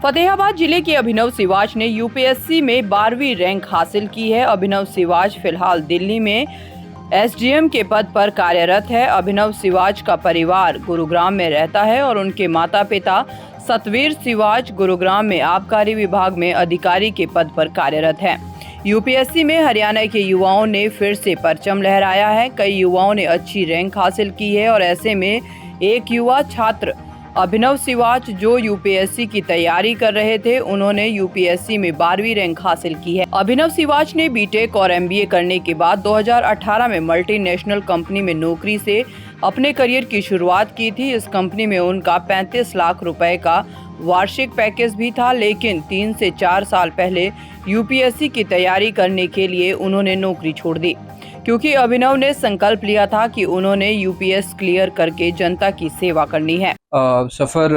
फतेहाबाद जिले के अभिनव सिवाच ने यूपीएससी में 12वीं रैंक हासिल की है। अभिनव सिवाच फिलहाल दिल्ली में एसडीएम के पद पर कार्यरत है। अभिनव सिवाच का परिवार गुरुग्राम में रहता है और उनके माता पिता सतवीर सिवाच गुरुग्राम में आबकारी विभाग में अधिकारी के पद पर कार्यरत हैं। यूपीएससी में हरियाणा के युवाओं ने फिर से परचम लहराया है। कई युवाओं ने अच्छी रैंक हासिल की है और ऐसे में एक युवा छात्र अभिनव सिवाच जो यूपीएससी की तैयारी कर रहे थे, उन्होंने यूपीएससी में 12वीं रैंक हासिल की है। अभिनव सिवाच ने बीटेक और एमबीए करने के बाद 2018 में मल्टीनेशनल कंपनी में नौकरी से अपने करियर की शुरुआत की थी। इस कंपनी में उनका 35 लाख रुपए का वार्षिक पैकेज भी था, लेकिन 3 से 4 साल पहले यूपीएससी की तैयारी करने के लिए उन्होंने नौकरी छोड़ दी, क्योंकि अभिनव ने संकल्प लिया था कि उन्होंने यूपीएस क्लियर करके जनता की सेवा करनी है। सफ़र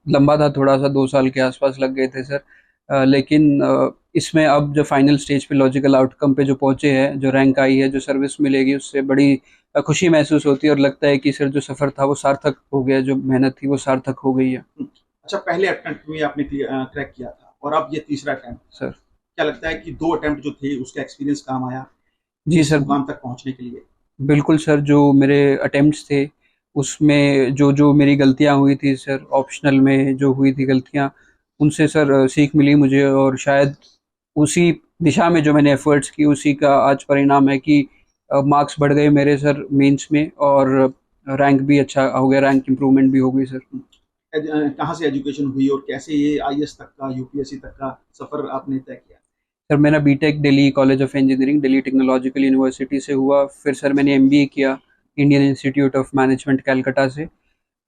लंबा था, थोड़ा सा 2 साल के आसपास लग गए थे सर। लेकिन इसमें अब जो फाइनल स्टेज पे लॉजिकल आउटकम पे जो पहुंचे हैं, जो रैंक आई है, जो सर्विस मिलेगी, उससे बड़ी खुशी महसूस होती है और लगता है कि सर जो सफ़र था वो सार्थक हो गया, जो मेहनत थी वो सार्थक हो गई है। अच्छा, पहले अटेम्प्ट में आपने क्रैक किया था और अब ये तीसरा अटेम्प्ट सर, क्या लगता है कि 2 अटेम्प्ट जो थे उसका एक्सपीरियंस काम आया जी सर, मुकाम तक पहुंचने के लिए? बिल्कुल सर, जो मेरे अटेम्प्ट्स थे उसमें जो मेरी गलतियां हुई थी सर, ऑप्शनल में जो हुई थी गलतियां, उनसे सर सीख मिली मुझे और शायद उसी दिशा में जो मैंने एफर्ट्स की उसी का आज परिणाम है कि मार्क्स बढ़ गए मेरे सर मेंस में और रैंक भी अच्छा हो गया, रैंक इम्प्रूवमेंट भी हो गई सर। कहाँ से एजुकेशन हुई और कैसे ये आईएएस तक का, यूपीएससी तक का सफर आपने तय किया? सर मेरा BTech Delhi college of engineering, Delhi technological university से हुआ। फिर सर मैंने एमबीए किया Indian institute of management Calcutta से।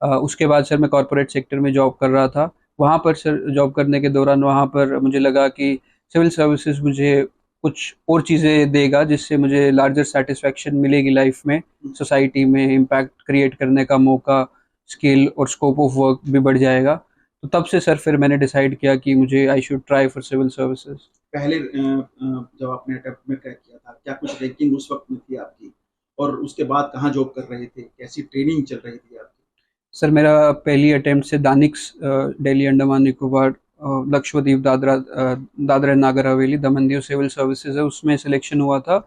उसके बाद सर मैं कॉरपोरेट सेक्टर में जॉब कर रहा था। वहाँ पर सर जॉब करने के दौरान वहाँ पर मुझे लगा कि सिविल सर्विसेज मुझे कुछ और चीज़ें देगा जिससे मुझे लार्जर सेटिस्फैक्शन मिलेगी लाइफ में, सोसाइटी में इम्पैक्ट क्रिएट करने का मौका, स्किल और स्कोप ऑफ वर्क भी बढ़ जाएगा। तो तब से सर फिर मैंने डिसाइड किया कि मुझे I should try for civil services. पहले जब आपने अटेम्प्ट में क्रैक किया था, क्या कुछ रैंकिंग उस वक्त में थी आपकी? और उसके बाद कहाँ जॉब कर रहे थे, कैसी ट्रेनिंग चल रही थी आपकी? सर मेरा पहली अटेम्प्ट से DANICS, Delhi Andaman Nicobar, Lakshadweep, Dadra Nagar Haveli, Daman Diu civil services है, उसमें सिलेक्शन हुआ था।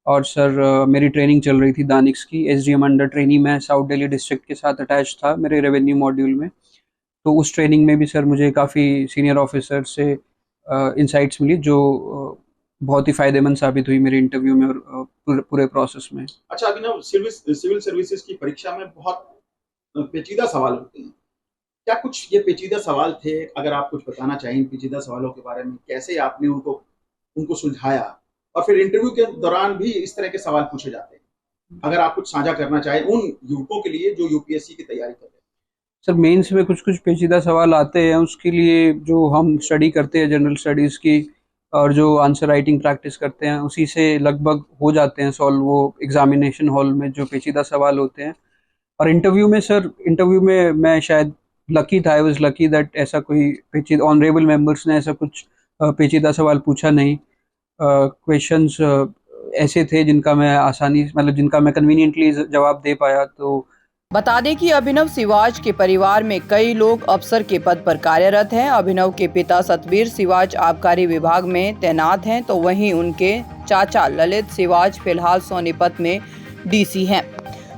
और सर मेरी ट्रेनिंग चल रही थी दानिक्स की, एसडीएम अंडर ट्रेनी में साउथ दिल्ली डिस्ट्रिक्ट के साथ अटैच था मेरे रेवेन्यू मॉड्यूल में। तो उस ट्रेनिंग में भी सर मुझे काफ़ी सीनियर ऑफिसर से इंसाइट्स मिली जो बहुत ही फायदेमंद साबित हुई मेरे इंटरव्यू में और पूरे प्रोसेस में। अच्छा, अभी ना सिविल सर्विसेज की परीक्षा में बहुत पेचीदा सवाल होते हैं। क्या कुछ ये पेचीदा सवाल थे? अगर आप कुछ बताना चाहें पेचीदा सवालों के बारे में, कैसे आपने उनको सुलझाया? और फिर इंटरव्यू के दौरान भी इस तरह के सवाल पूछे जाते हैं, अगर आप कुछ साझा करना चाहें उन युवकों के लिए जो यूपीएससी की तैयारी कर रहे हैं। सर मेंस में कुछ पेचीदा सवाल आते हैं, उसके लिए जो हम स्टडी करते हैं जनरल स्टडीज़ की और जो आंसर राइटिंग प्रैक्टिस करते हैं उसी से लगभग हो जाते हैं सॉल्व वो एग्जामिनेशन हॉल में जो पेचीदा सवाल होते हैं। और इंटरव्यू में मैं शायद लकी था, आई वाज लकी दैट ऐसा कोई पेचीदा, ऑनरेबल मेंबर्स ने ऐसा कुछ पेचीदा सवाल पूछा नहीं। क्वेश्चंस ऐसे थे जिनका मैं कन्वीनियंटली जवाब दे पाया। तो बता दें कि अभिनव सिवाच के परिवार में कई लोग अफसर के पद पर कार्यरत हैं। अभिनव के पिता सतवीर सिवाच आबकारी विभाग में तैनात हैं, तो वहीं उनके चाचा ललित सिवाच फिलहाल सोनीपत में डीसी हैं।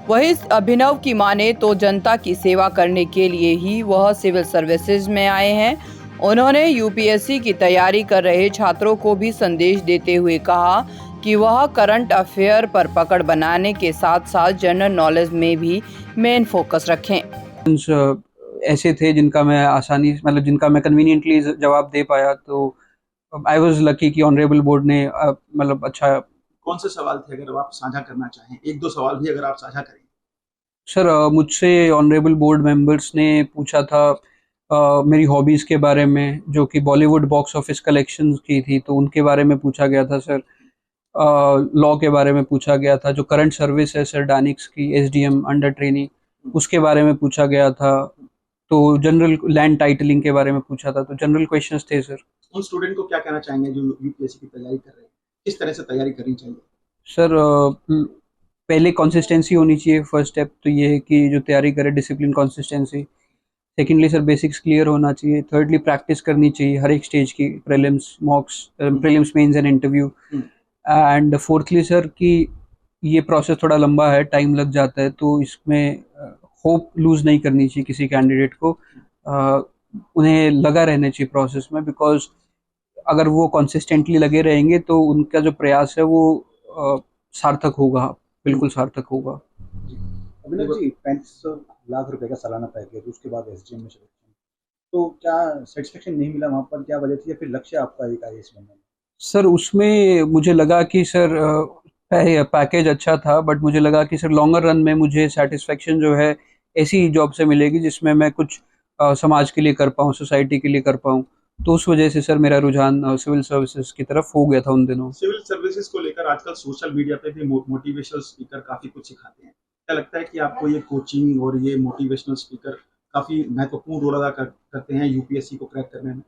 वहीं अभिनव की माने तो जनता की सेवा करने के लिए ही वह सिविल सर्विसेज में आए हैं। उन्होंने यूपीएससी की तैयारी कर रहे छात्रों को भी संदेश देते हुए कहा कि वह करंट अफेयर पर पकड़ बनाने के साथ साथ जनरल नॉलेज में भी मेन फोकस रखें। ऐसे थे जिनका मैं कन्वीनियंटली जवाब दे पाया। तो आई वाज लकी कि ऑनरेबल बोर्ड ने अच्छा। कौन से सवाल थे, अगर आप साझा करना चाहें? 1-2 सवाल भी अगर आप साझा करें। सर मुझसे ऑनरेबल बोर्ड मेंबर्स ने पूछा था मेरी हॉबीज़ के बारे में, जो कि बॉलीवुड बॉक्स ऑफिस कलेक्शंस की थी, तो उनके बारे में पूछा गया था सर। लॉ के बारे में पूछा गया था, जो करंट सर्विस है सर दानिक्स की, एसडीएम अंडर ट्रेनी, उसके बारे में पूछा गया था। तो जनरल लैंड टाइटलिंग के बारे में पूछा था। तो जनरल क्वेश्चंस थे सर। उन स्टूडेंट को क्या कहना चाहेंगे जो यूपीएससी की तैयारी कर रहे हैं, किस तरह से तैयारी करनी चाहिए? सर पहले कंसिस्टेंसी होनी चाहिए। फर्स्ट स्टेप तो ये है कि जो तैयारी करे discipline, consistency. Secondly sir basics clear होना चाहिए, थर्डली प्रैक्टिस करनी चाहिए हर एक स्टेज की, prelims, mocks, prelims, mains and interview. And fourthly sir कि ये प्रोसेस थोड़ा लंबा है, टाइम लग जाता है, तो इसमें होप लूज नहीं करनी चाहिए किसी कैंडिडेट को। उन्हें लगा रहना चाहिए प्रोसेस में, बिकॉज अगर वो कंसिस्टेंटली लगे रहेंगे तो उनका जो प्रयास है वो सार्थक होगा, बिल्कुल सार्थक होगा। अभिनव जी, 35 लाख रुपए का सालाना पैकेज, उसके बाद एसडीएम में सिलेक्शन, तो क्या सेटिस्फेक्शन नहीं मिला वहाँ पर? क्या वजह थी, या फिर लक्ष्य आपका एक आईएएस बनने में? सर उसमें मुझे लगा कि सर पैकेज अच्छा था, बट मुझे लगा कि सर लॉन्गर रन में मुझे सेटिस्फेक्शन जो है ऐसी जॉब से मिलेगी जिसमें मैं कुछ समाज के लिए कर पाऊँ, सोसाइटी के लिए कर पाऊँ। तो उस वजह से सर मेरा रुझान सिविल सर्विसेज की तरफ हो गया था उन दिनों। सिविल सर्विसेज को लेकर आजकल सोशल मीडिया पे भी मोटिवेशनल स्पीकर काफी कुछ सिखाते हैं। क्या लगता है कि आपको ये कोचिंग और ये मोटिवेशनल स्पीकर काफी महत्वपूर्ण रोल अदा करते हैं यूपीएससी को क्रैक करने में?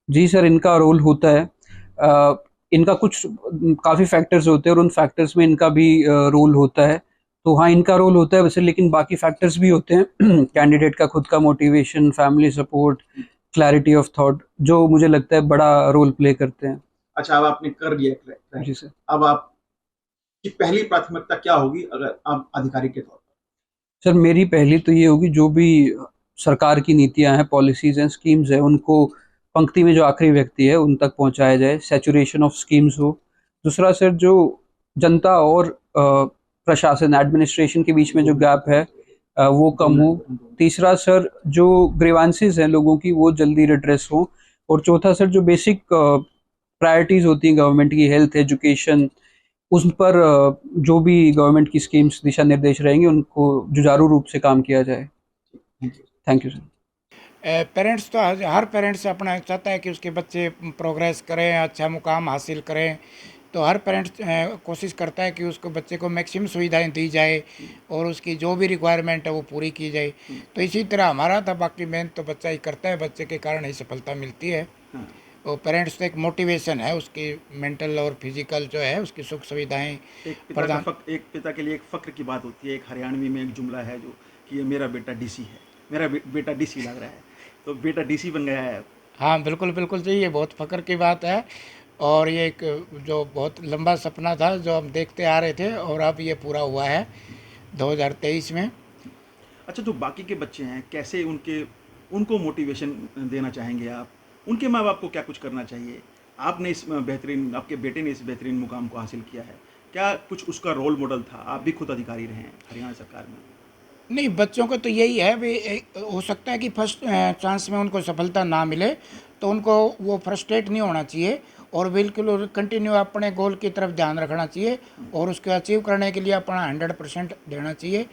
जी सर, इनका रोल होता है। इनका कुछ काफ़ी फैक्टर्स होते हैं और उन फैक्टर्स में इनका भी रोल होता है। तो हाँ, इनका रोल होता है वैसे, लेकिन बाकी फैक्टर्स भी होते हैं कैंडिडेट का खुद का motivation, family support, clarity of thought, जो मुझे लगता है बड़ा रोल प्ले करते हैं। अच्छा, अब आपने कर लिया क्रैक। जी सर। अब आपकी पहली प्राथमिकता क्या होगी अगर आप अधिकारी के तौर पर? सर मेरी पहली तो ये होगी, जो भी सरकार की नीतियां हैं, पॉलिसीज हैं, स्कीम्स हैं, उनको पंक्ति में जो आखिरी व्यक्ति है उन तक पहुंचाया जाए, सैचुरेशन ऑफ स्कीम्स हो। दूसरा सर, जो जनता और प्रशासन, एडमिनिस्ट्रेशन के बीच में जो गैप है वो कम हो। तीसरा सर, जो ग्रीवांसेस हैं लोगों की वो जल्दी रिड्रेस हो। और चौथा सर, जो बेसिक प्रायोरिटीज़ होती हैं गवर्नमेंट की, हेल्थ, एजुकेशन, उस पर जो भी गवर्नमेंट की स्कीम्स, दिशा निर्देश रहेंगे उनको जुझारू रूप से काम किया जाए। Thank you sir. पेरेंट्स तो हर पेरेंट्स अपना चाहता है कि उसके बच्चे प्रोग्रेस करें, अच्छा मुकाम हासिल करें। तो हर पेरेंट्स कोशिश करता है कि उसको बच्चे को मैक्सिमम सुविधाएं दी जाए और उसकी जो भी रिक्वायरमेंट है वो पूरी की जाए। तो इसी तरह हमारा था, बाकी मेहनत तो बच्चा ही करता है, बच्चे के कारण ही सफलता मिलती है। और पेरेंट्स तो एक मोटिवेशन है, उसकी मेंटल और फिजिकल जो है उसकी सुख सुविधाएं प्रदान। एक पिता के लिए एक फक्र की बात होती है। एक हरियाणवी में एक जुमला है जो कि ये मेरा बेटा डीसी है, मेरा बेटा डीसी लग रहा है, तो बेटा डीसी बन गया है। हाँ बिल्कुल बिल्कुल जी, ये बहुत फ़ख्र की बात है। और ये एक जो बहुत लंबा सपना था जो हम देखते आ रहे थे, और अब ये पूरा हुआ है 2023 में। अच्छा, जो बाकी के बच्चे हैं, कैसे उनको मोटिवेशन देना चाहेंगे आप? उनके माँ बाप को क्या कुछ करना चाहिए? आपके बेटे ने इस बेहतरीन मुकाम को हासिल किया है, क्या कुछ उसका रोल मॉडल था? आप भी खुद अधिकारी रहे हैं हरियाणा सरकार में। नहीं, बच्चों को तो यही है भी, हो सकता है कि फर्स्ट चांस में उनको सफलता ना मिले तो उनको वो फ्रस्ट्रेट नहीं होना चाहिए और बिल्कुल कंटिन्यू अपने गोल की तरफ ध्यान रखना चाहिए और उसको अचीव करने के लिए अपना 100% देना चाहिए।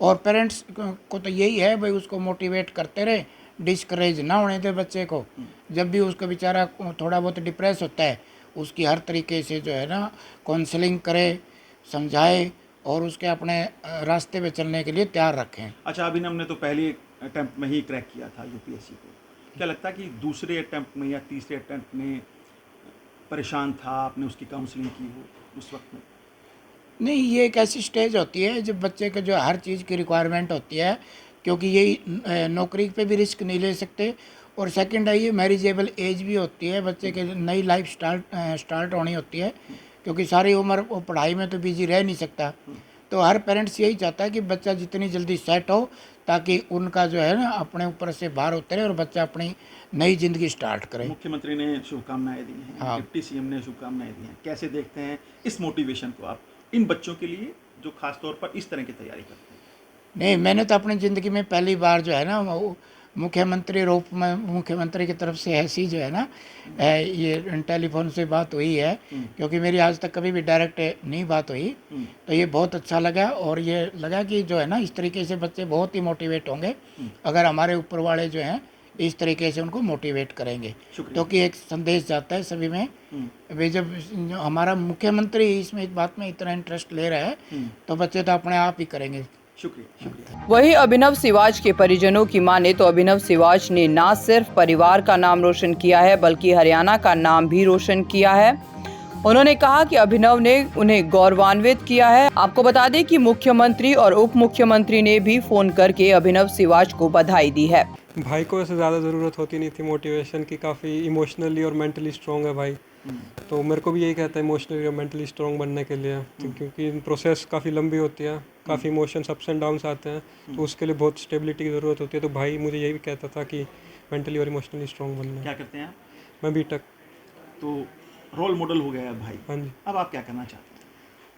और पेरेंट्स को तो यही है भाई, उसको मोटिवेट करते रहे, डिस्करेज ना होने दे बच्चे को। जब भी उसका बेचारा थोड़ा बहुत डिप्रेस होता है, उसकी हर तरीके से जो है ना काउंसलिंग करे, समझाए और उसके अपने रास्ते पे चलने के लिए तैयार रखें। अच्छा, अभिनव ने तो पहले अटैम्प्ट में ही क्रैक किया था यूपीएससी को। क्या लगता है कि दूसरे अटैम्प्ट में या तीसरे अटैम्प्ट में परेशान था, आपने उसकी काउंसलिंग की हो उस वक्त में? नहीं, ये एक ऐसी स्टेज होती है जब बच्चे को जो हर चीज़ की रिक्वायरमेंट होती है, क्योंकि यही नौकरी पे भी रिस्क नहीं ले सकते। और सेकंड है, ये मैरिजेबल एज भी होती है, बच्चे के नई लाइफ स्टार्ट होनी होती है, क्योंकि सारी उम्र वो पढ़ाई में तो बिजी रह नहीं सकता। तो हर पेरेंट्स यही चाहता है कि बच्चा जितनी जल्दी सेट हो, ताकि उनका जो है ना अपने ऊपर से भार उतरे और बच्चा अपनी नई ज़िंदगी स्टार्ट करे। मुख्यमंत्री ने शुभकामनाएं दी हैं, हाँ। डिप्टी सीएम ने शुभकामनाएं दी हैं। कैसे देखते हैं इस मोटिवेशन को आप इन बच्चों के लिए जो खास तौर पर इस तरह की तैयारी करते हैं? नहीं, मैंने तो अपनी ज़िंदगी में पहली बार जो है ना वो मुख्यमंत्री रूप में, मुख्यमंत्री की तरफ से ऐसी जो है ना ये टेलीफोन से बात हुई है, क्योंकि मेरी आज तक कभी भी डायरेक्ट नहीं बात हुई। तो ये बहुत अच्छा लगा और ये लगा कि जो है ना इस तरीके से बच्चे बहुत ही मोटिवेट होंगे अगर हमारे ऊपर वाले जो हैं इस तरीके से उनको मोटिवेट करेंगे। क्योंकि एक संदेश जाता है सभी में, वे जब हमारा मुख्यमंत्री इसमें इस बात में इतना इंटरेस्ट ले रहा है तो बच्चे तो अपने आप ही करेंगे। शुक्रिया। वहीं अभिनव सिवाच के परिजनों की माने तो अभिनव सिवाच ने न सिर्फ परिवार का नाम रोशन किया है बल्कि हरियाणा का नाम भी रोशन किया है। उन्होंने कहा कि अभिनव ने उन्हें गौरवान्वित किया है। आपको बता दें कि मुख्यमंत्री और उप मुख्यमंत्री ने भी फोन करके अभिनव सिवाच को बधाई दी है। भाई को ऐसे ज़्यादा ज़रूरत होती नहीं थी मोटिवेशन की, काफ़ी इमोशनली और मेंटली स्ट्रॉन्ग है भाई। तो मेरे को भी यही कहता है इमोशनली और मेंटली स्ट्रॉन्ग बनने के लिए, तो क्योंकि प्रोसेस काफ़ी लंबी होती है, काफ़ी इमोशंस अप्स एंड डाउन्स आते हैं, तो उसके लिए बहुत स्टेबिलिटी की ज़रूरत होती है। तो भाई मुझे यही भी कहता था कि मेंटली और इमोशनली स्ट्रॉन्ग बनना क्या है। करते हैं आप? मैं बीटेक। तो रोल मॉडल हो गया है भाई। हाँ जी। अब आप क्या करना चाहते हैं?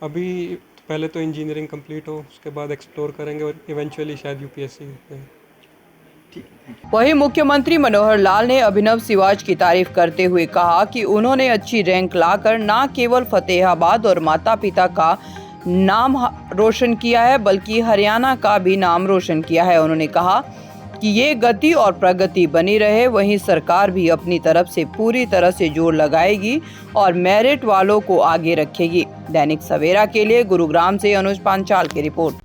अभी पहले तो इंजीनियरिंग कंप्लीट हो, उसके बाद एक्सप्लोर करेंगे और इवेंचुअली शायद यूपीएससी। ठीक है। वहीं मुख्यमंत्री मनोहर लाल ने अभिनव सिवाच की तारीफ करते हुए कहा कि उन्होंने अच्छी रैंक लाकर न केवल फतेहाबाद और माता पिता का नाम रोशन किया है बल्कि हरियाणा का भी नाम रोशन किया है। उन्होंने कहा कि ये गति और प्रगति बनी रहे। वहीं सरकार भी अपनी तरफ से पूरी तरह से जोर लगाएगी और मेरिट वालों को आगे रखेगी। दैनिक सवेरा के लिए गुरुग्राम से अनुज पांचाल की रिपोर्ट।